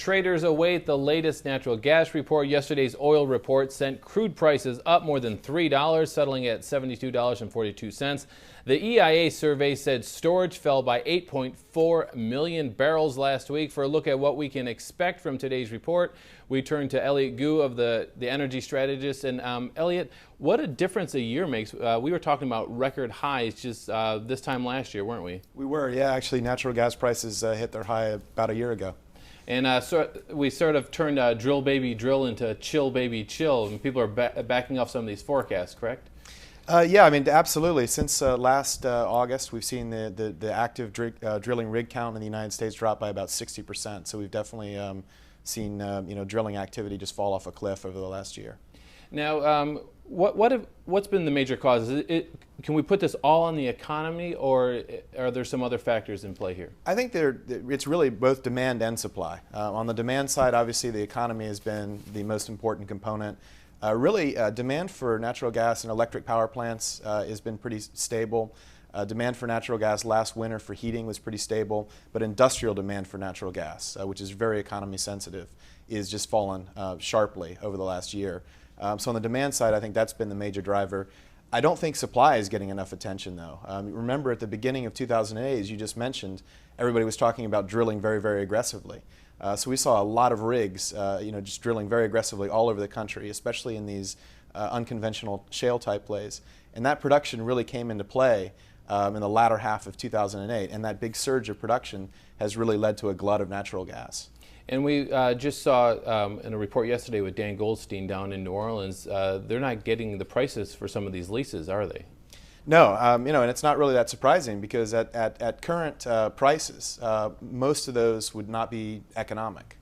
traders await the latest natural gas report. Yesterday's oil report sent crude prices up more than $3, settling at $72.42. The EIA survey said storage fell by 8.4 million barrels last week. For a look at what we can expect from today's report, we turn to Elliott Gue of the energy strategist. And Elliott, what a difference a year makes. We were talking about record highs just this time last year, weren't we? We were, yeah. Actually, natural gas prices hit their high about a year ago. And so we sort of turned drill baby drill into chill baby chill, and people are backing off some of these forecasts, correct? Yeah, I mean, absolutely. Since last August, we've seen the active drilling rig count in the United States drop by about 60%. So we've definitely seen drilling activity just fall off a cliff over the last year. Now, what's been the major causes? Can we put this all on the economy, or are there some other factors in play here? I think it's really both demand and supply. On the demand side, obviously, the economy has been the most important component. Demand for natural gas and electric power plants has been pretty stable. Demand for natural gas last winter for heating was pretty stable, but industrial demand for natural gas, which is very economy sensitive, is just fallen sharply over the last year. So on the demand side, I think that's been the major driver. I don't think supply is getting enough attention, though. Remember, at the beginning of 2008, as you just mentioned, everybody was talking about drilling very, very aggressively. So we saw a lot of rigs, just drilling very aggressively all over the country, especially in these unconventional shale-type plays. And that production really came into play in the latter half of 2008, and that big surge of production has really led to a glut of natural gas. And we just saw in a report yesterday with Dan Goldstein down in New Orleans, they're not getting the prices for some of these leases, are they? No, and it's not really that surprising, because at current prices, most of those would not be economic.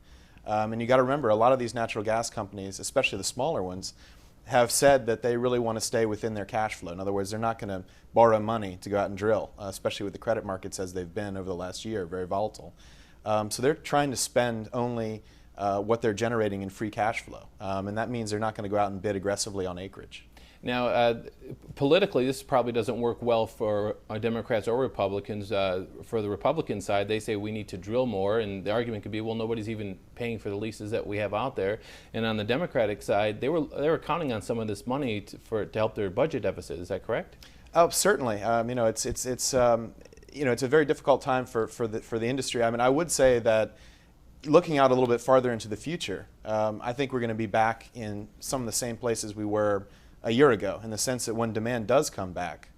And you got to remember, a lot of these natural gas companies, especially the smaller ones, have said that they really want to stay within their cash flow. In other words, they're not going to borrow money to go out and drill, especially with the credit markets as they've been over the last year, very volatile. So they're trying to spend only what they're generating in free cash flow. And that means they're not going to go out and bid aggressively on acreage. Now, politically, this probably doesn't work well for Democrats or Republicans. For the Republican side, they say we need to drill more, and the argument could be, well, nobody's even paying for the leases that we have out there. And on the Democratic side, they were counting on some of this money to help their budget deficit. Is that correct? Oh, certainly. It's a very difficult time for the industry. I mean, I would say that looking out a little bit farther into the future, I think we're going to be back in some of the same places we were a year ago, in the sense that when demand does come back,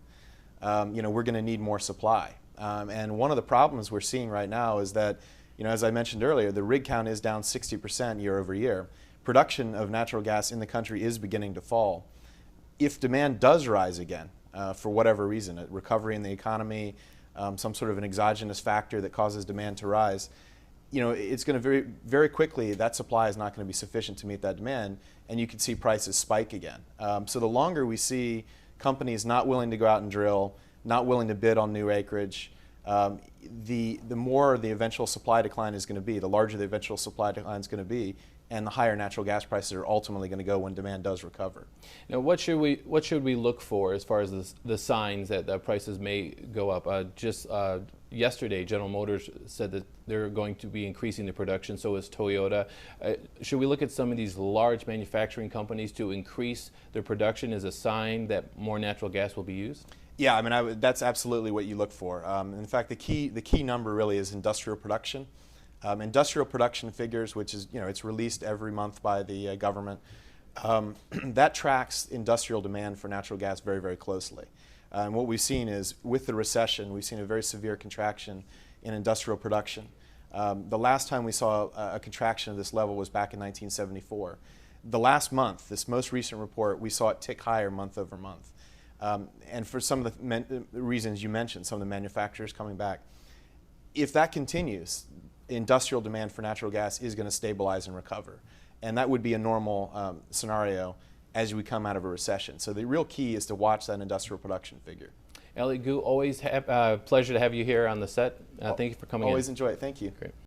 we're going to need more supply. And one of the problems we're seeing right now is that, as I mentioned earlier, the rig count is down 60% year over year. Production of natural gas in the country is beginning to fall. If demand does rise again, for whatever reason, a recovery in the economy, some sort of an exogenous factor that causes demand to rise, it's going to very, very quickly, that supply is not going to be sufficient to meet that demand, and you could see prices spike again. So the longer we see companies not willing to go out and drill, not willing to bid on new acreage, the more the eventual supply decline is going to be, the larger the eventual supply decline is going to be, and the higher natural gas prices are ultimately going to go when demand does recover. Now, what should we look for as far as the signs that the prices may go up? Yesterday, General Motors said that they're going to be increasing the production, so is Toyota. Should we look at some of these large manufacturing companies to increase their production as a sign that more natural gas will be used? Yeah, I mean, that's absolutely what you look for. In fact, the key number really is industrial production. Industrial production figures, which is, it's released every month by the government, that tracks industrial demand for natural gas very, very closely. And what we've seen is, with the recession, we've seen a very severe contraction in industrial production. The last time we saw a contraction of this level was back in 1974. The last month, this most recent report, we saw it tick higher month over month. And for some of the reasons you mentioned, some of the manufacturers coming back, if that continues, industrial demand for natural gas is going to stabilize and recover. And that would be a normal scenario as we come out of a recession. So the real key is to watch that industrial production figure. Elliott Gue, always pleasure to have you here on the set. Thank you for coming in. Always enjoy it. Thank you. Great.